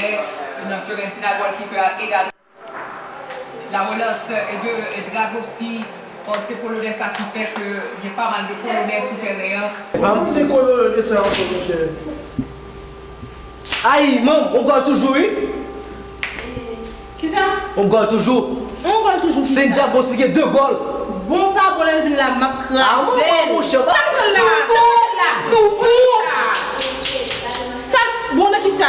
polonais dans Fiorentina qui peut également. La relance de Dragowski, c'est polonais, ça qui fait qu'il y a pas mal de polonais souterrains. Ah, c'est quoi le dessin, mon cher? Aïe, maman, on garde toujours, oui? Qui ça? On garde toujours. On garde toujours. C'est déjà bon, c'est 2 goals. Bon, pas pour la map crasée. Ah, mon cher, là. Ça, bon, là, qui ça?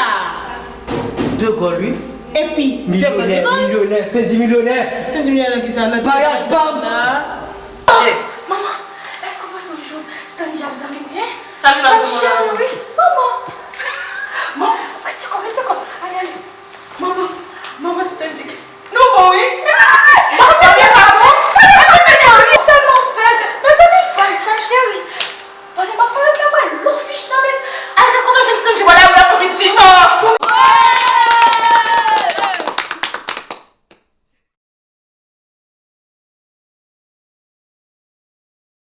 2 goals, lui. Et puis, Millionnaire, c'est 10 millionnaires. C'est du millionnaire qui ça? Mariage, bam! Maman, est-ce qu'on voit son jour? C'est un déjà besoin de bien? Salut, la Oui, maman. Maman, c'est quoi? Allez. Maman, c'est un dit. Non, oui. Maman, c'est pas bon. C'est tellement fait. Mais ça m'est fait, ça me chérie. Donnez-moi pas de la main, l'office, non, mais. Allez, quand je suis voilà.